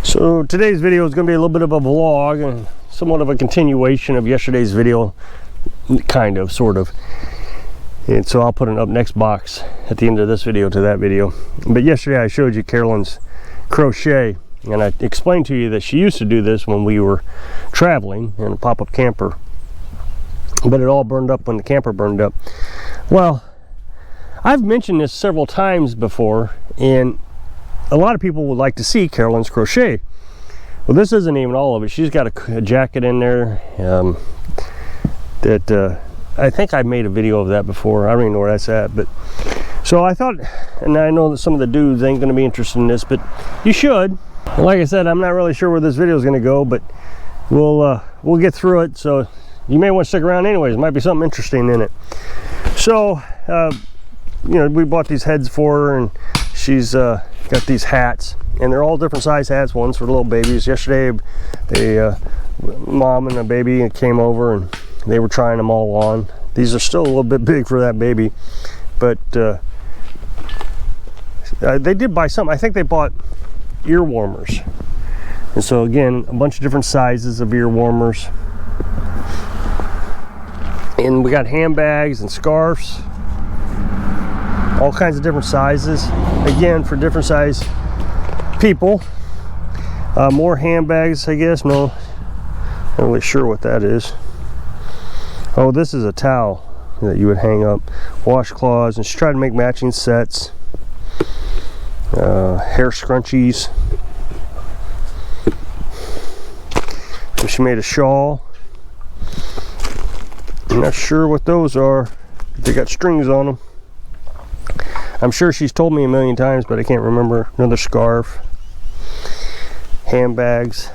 So today's video is going to be a little bit of a vlog and somewhat of a continuation of yesterday's video, kind of, sort of. And so I'll put an up next box at the end of this video to that video. But yesterday I showed you Carolyn's crochet, and I explained to you that she used to do this when we were traveling in a pop-up camper, but it all burned up when the camper burned up. Well, I've mentioned this several times before, and a lot of people would like to see Carolyn's crochet. Well, this isn't even all of it. She's got a jacket in there that I think I made a video of that before. I don't even know where that's at. But so I thought, and I know that some of the dudes ain't going to be interested in this, but you should. And like I said, I'm not really sure where this video is going to go, but we'll get through it. So you may want to stick around anyways. There might be something interesting in it. So you know, we bought these heads for her, and she's got these hats, and they're all different size hats. One's for little babies. Yesterday a mom and a baby came over and they were trying them all on. These are still a little bit big for that baby, but they did buy some. I think they bought ear warmers, and so again, a bunch of different sizes of ear warmers, and we got handbags and scarves, all kinds of different sizes, again for different size people. More handbags, I guess. No, I'm not really sure what that is. Oh, this is a towel that you would hang up. Washcloths, and she tried to make matching sets. Hair scrunchies. And she made a shawl. I'm not sure what those are. They got strings on them. I'm sure she's told me a million times, but I can't remember. Another scarf. Handbags.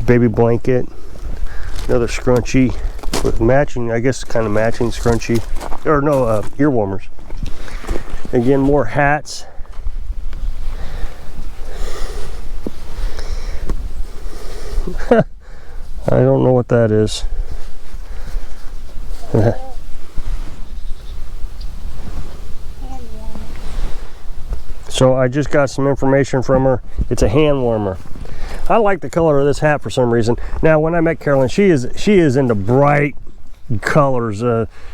Baby blanket. Another scrunchie with matching, I guess, kind of matching scrunchie. Or no, ear warmers. Again, more hats. I don't know what that is. So I just got some information from her. It's a hand warmer. I like the color of this hat for some reason. Now, when I met Carolyn, she is into bright colors,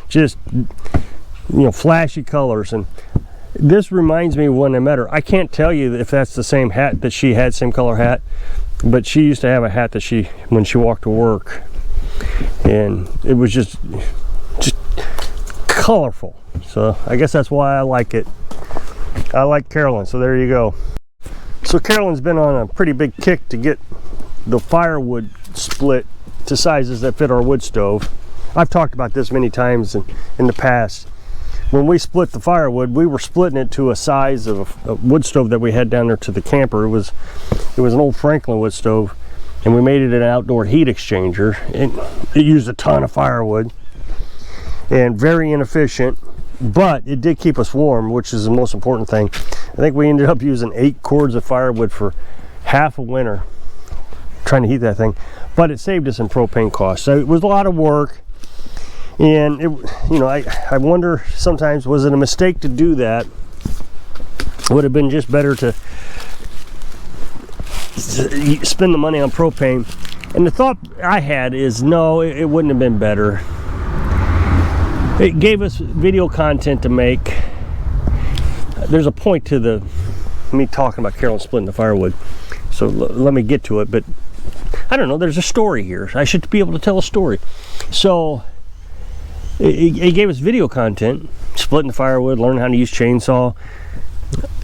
just, you know, flashy colors. And this reminds me of when I met her. I can't tell you if that's the same hat that she had, same color hat, but she used to have a hat that when she walked to work, and it was just colorful. So I guess that's why I like it. I like Carolyn, so there you go. So Carolyn's been on a pretty big kick to get the firewood split to sizes that fit our wood stove. I've talked about this many times in the past. When we split the firewood, we were splitting it to a size of a wood stove that we had down there to the camper. It was an old Franklin wood stove, and we made it an outdoor heat exchanger. It used a ton of firewood and very inefficient, but it did keep us warm, which is the most important thing. I think we ended up using 8 cords of firewood for half a winter trying to heat that thing, but it saved us in propane costs. So it was a lot of work, and it, you know, I wonder sometimes, was it a mistake to do that? Would have been just better to spend the money on propane. And the thought I had is, no, it wouldn't have been better. It gave us video content to make. There's a point to me talking about Carolyn splitting the firewood, so let me get to it. But I don't know, there's a story here. I should be able to tell a story. So it gave us video content, splitting the firewood, learning how to use chainsaw,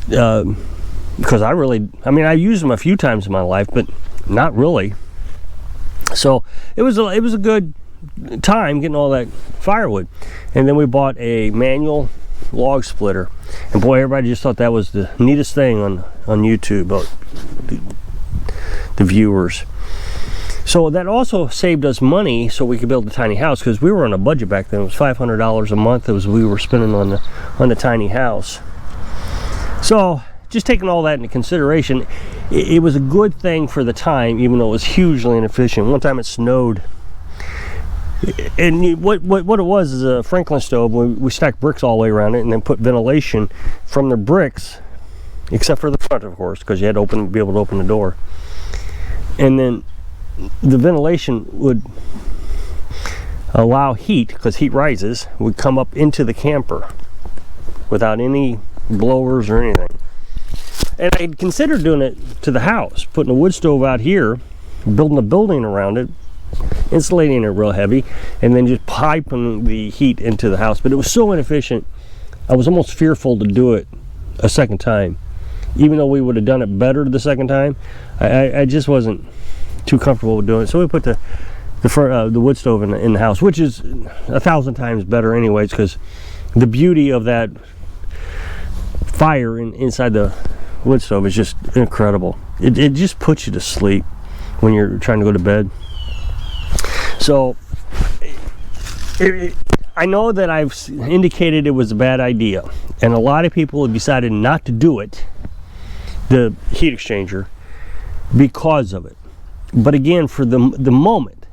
because I mean, I used them a few times in my life, but not really. So it was a good time getting all that firewood. And then we bought a manual log splitter, and boy, everybody just thought that was the neatest thing on YouTube, the viewers. So that also saved us money, so we could build a tiny house, because we were on a budget back then. It was $500 a month we were spending on the tiny house. So just taking all that into consideration, it was a good thing for the time, even though it was hugely inefficient. One time it snowed, and what it was is a Franklin stove. We stacked bricks all the way around it, and then put ventilation from the bricks except for the front, of course, because you had to be able to open the door. And then the ventilation would allow heat, because heat rises, would come up into the camper without any blowers or anything. And I considered doing it to the house, putting a wood stove out here, building a building around it, insulating it real heavy, and then just piping the heat into the house. But it was so inefficient, I was almost fearful to do it a second time. Even though we would have done it better the second time, I just wasn't too comfortable with doing it. So we put the wood stove in the house, which is 1,000 times better anyways, because the beauty of that fire inside the wood stove is just incredible. It just puts you to sleep when you're trying to go to bed. So I know that I've indicated it was a bad idea, and a lot of people have decided not to do it, the heat exchanger, because of it. But again, for the moment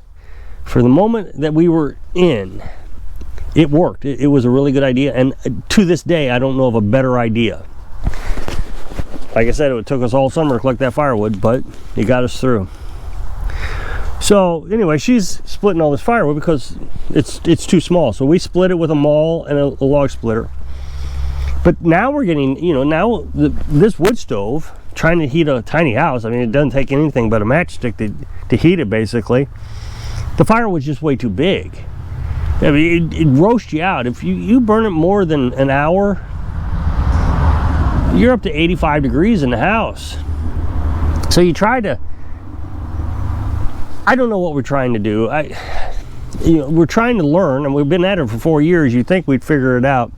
that we were in, it worked. It was a really good idea, and to this day I don't know of a better idea. Like I said, it took us all summer to collect that firewood, but it got us through. So anyway, she's splitting all this firewood because it's too small. So we split it with a maul and a log splitter. But now we're getting, this wood stove, trying to heat a tiny house, I mean, it doesn't take anything but a matchstick to heat it, basically. The firewood's just way too big. I mean, it roasts you out. If you burn it more than an hour, you're up to 85 degrees in the house. So you try to, I don't know what we're trying to do. We're trying to learn, and we've been at it for 4 years. You'd think we'd figure it out.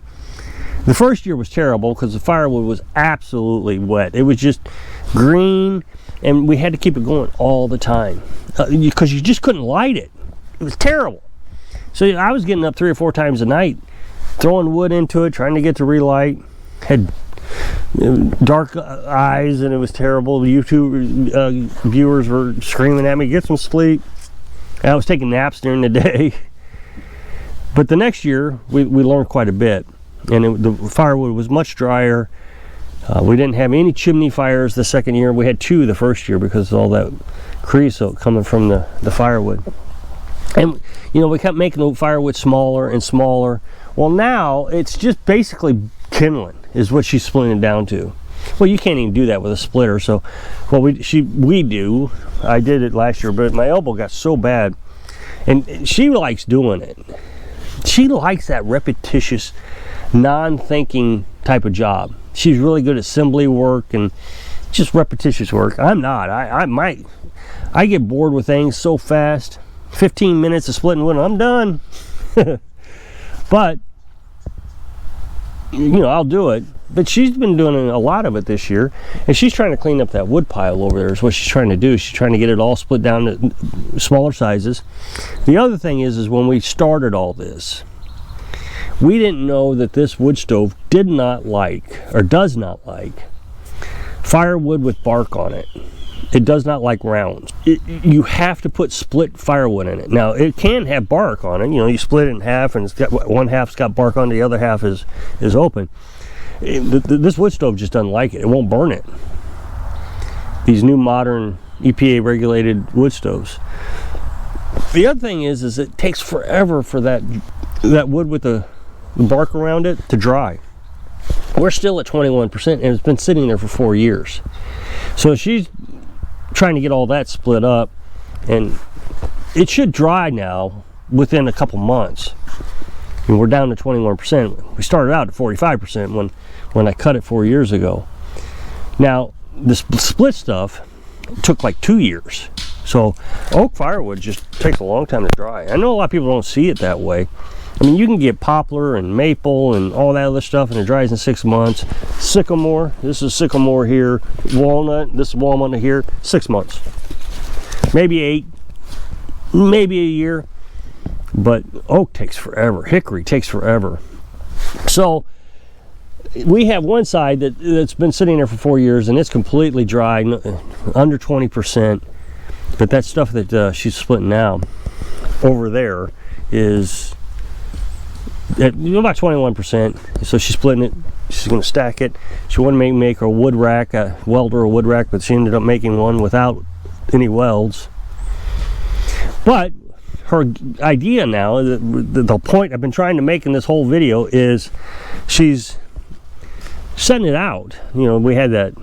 The first year was terrible because the firewood was absolutely wet. It was just green, and we had to keep it going all the time because you just couldn't light it. It was terrible. So I was getting up 3 or 4 times a night, throwing wood into it, trying to get to relight. Had dark eyes, and it was terrible. The YouTube viewers were screaming at me, get some sleep. And I was taking naps during the day. But the next year, we learned quite a bit. And the firewood was much drier. We didn't have any chimney fires the second year. We had 2 the first year because of all that creosote coming from the firewood. And we kept making the firewood smaller and smaller. Well, now it's just basically kindling is what she's splitting it down to. Well, you can't even do that with a splitter. So, well, we do. I did it last year, but my elbow got so bad, and she likes doing it. She likes that repetitious, non-thinking type of job. She's really good at assembly work and just repetitious work. I'm not. I get bored with things so fast. 15 minutes of splitting wood, I'm done. But I'll do it. But she's been doing a lot of it this year, and she's trying to clean up that wood pile over there is what she's trying to do. She's trying to get it all split down to smaller sizes. The other thing is when we started all this, we didn't know that this wood stove does not like firewood with bark on it. It does not like rounds. You have to put split firewood in it. Now, it can have bark on it. You split it in half, and one half's got bark on it, the other half is open. This wood stove just doesn't like it. It won't burn it. These new modern EPA regulated wood stoves. The other thing is it takes forever for that wood with the bark around it to dry. We're still at 21%, and it's been sitting there for 4 years. So she's trying to get all that split up, and it should dry now within a couple months. And we're down to 21%. We started out at 45% when I cut it 4 years ago. Now, the split stuff took like 2 years. So oak firewood just takes a long time to dry. I know a lot of people don't see it that way. I mean, you can get poplar and maple and all that other stuff, and it dries in 6 months. Sycamore, this is sycamore here. Walnut, this is walnut here, 6 months. Maybe 8, maybe a year. But oak takes forever. Hickory takes forever. So we have one side that's been sitting there for 4 years, and it's completely dry, under 20%. But that stuff that she's splitting now over there at about 21%. So she's splitting it. She's going to stack it. She wanted to make a wood rack, a welder, a wood rack, but she ended up making one without any welds. But her idea now, the point I've been trying to make in this whole video is she's setting it out. You know, we had that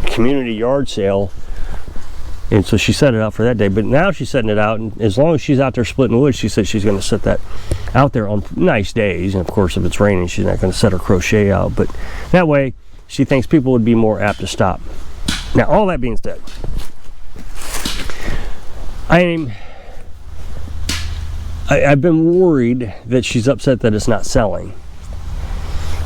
community yard sale, and so she set it out for that day, but now she's setting it out, and as long as she's out there splitting wood, she said she's going to set that out there on nice days. And of course, if it's raining, she's not going to set her crochet out, but that way she thinks people would be more apt to stop. Now, all that being said, I've been worried that she's upset that it's not selling.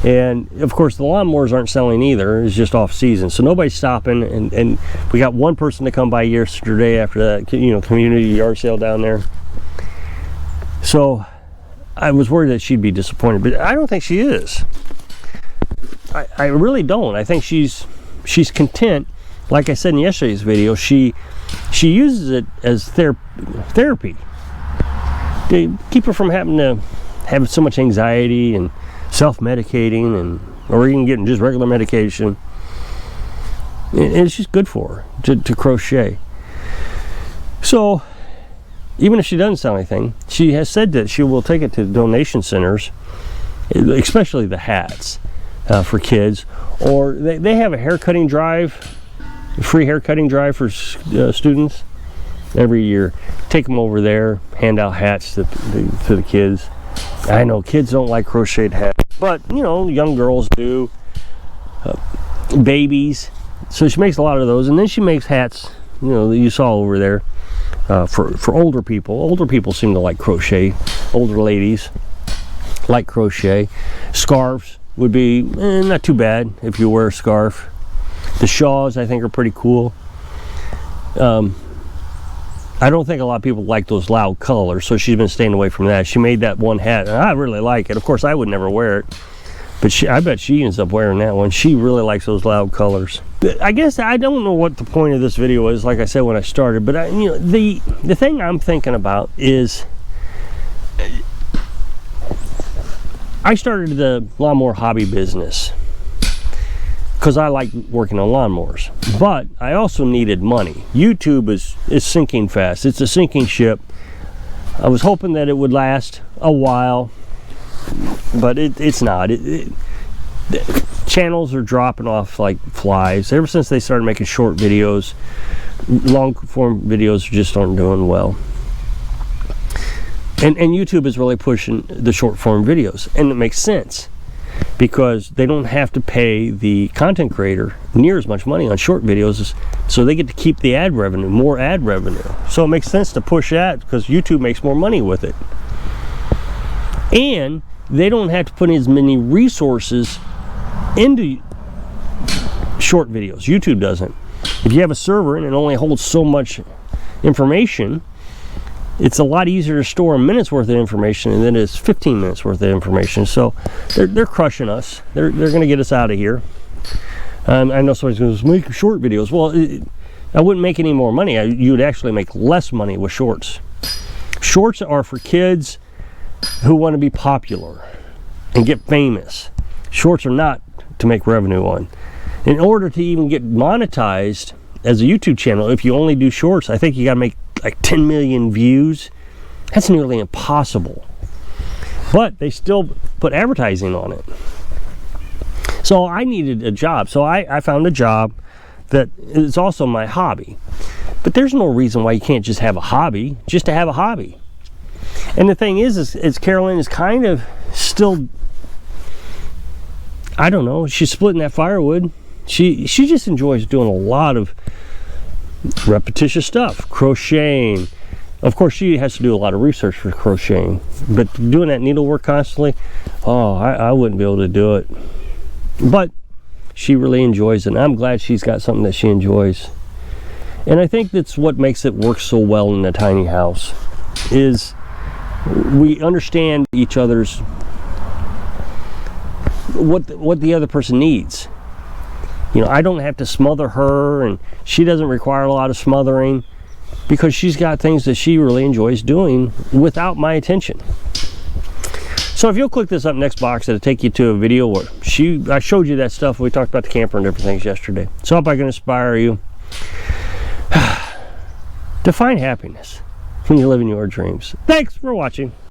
And of course the lawnmowers aren't selling either. It's just off season, so nobody's stopping, and we got one person to come by yesterday after that, you know, community yard sale down there. So I was worried that she'd be disappointed, but I don't think she is. I really don't. I think she's content. Like I said in yesterday's video, she uses it as therapy to keep her from having to have so much anxiety and self-medicating, or even getting just regular medication. And it's just good for her to crochet. So even if she doesn't sell anything, she has said that she will take it to donation centers, especially the hats for kids, or they have a haircutting drive, free haircutting drive for students every year. Take them over there, hand out hats to the kids. I know kids don't like crocheted hats, but you know, young girls do, babies. So she makes a lot of those, and then she makes hats, you know, that you saw over there, for older people. Older people seem to like crochet. Older ladies like crochet. Scarves would be not too bad if you wear a scarf. The shawls, I think, are pretty cool. I don't think a lot of people like those loud colors, so she's been staying away from that. She made that one hat, and I really like it. Of course, I would never wear it, but I bet she ends up wearing that one. She really likes those loud colors. I guess I don't know what the point of this video is, like I said when I started, but you know, the thing I'm thinking about is I started the lawnmower hobby business because I like working on lawnmowers, but I also needed money. YouTube is sinking fast. It's a sinking ship. I was hoping that it would last a while, but it's not. Channels are dropping off like flies. Ever since they started making short videos, long form videos just aren't doing well. And YouTube is really pushing the short form videos, and it makes sense, because they don't have to pay the content creator near as much money on short videos, so they get to keep the ad revenue, more ad revenue. So it makes sense to push that because YouTube makes more money with it. And they don't have to put as many resources into short videos. YouTube doesn't. If you have a server and it only holds so much information, it's a lot easier to store a minute's worth of information than it is 15 minutes worth of information. So they're crushing us. They're going to get us out of here. I know somebody's going to make short videos. Well, I wouldn't make any more money. You would actually make less money with shorts. Shorts are for kids who want to be popular and get famous. Shorts are not to make revenue on. In order to even get monetized as a YouTube channel, if you only do shorts, I think you got to make like 10 million views. That's nearly impossible, but they still put advertising on it. So I needed a job, so I found a job that is also my hobby. But there's no reason why you can't just have a hobby just to have a hobby. And the thing is Carolyn is kind of still, I don't know, she's splitting that firewood. She just enjoys doing a lot of repetitious stuff, crocheting. Of course, she has to do a lot of research for crocheting, but doing that needlework constantly, oh, I wouldn't be able to do it. But she really enjoys it, and I'm glad she's got something that she enjoys. And I think that's what makes it work so well in a tiny house, is we understand each other's, what the other person needs. You know, I don't have to smother her, and she doesn't require a lot of smothering, because she's got things that she really enjoys doing without my attention. So if you'll click this up next box, it'll take you to a video where I showed you that stuff. We talked about the camper and different things yesterday. So I hope I can inspire you to find happiness when you're living your dreams. Thanks for watching.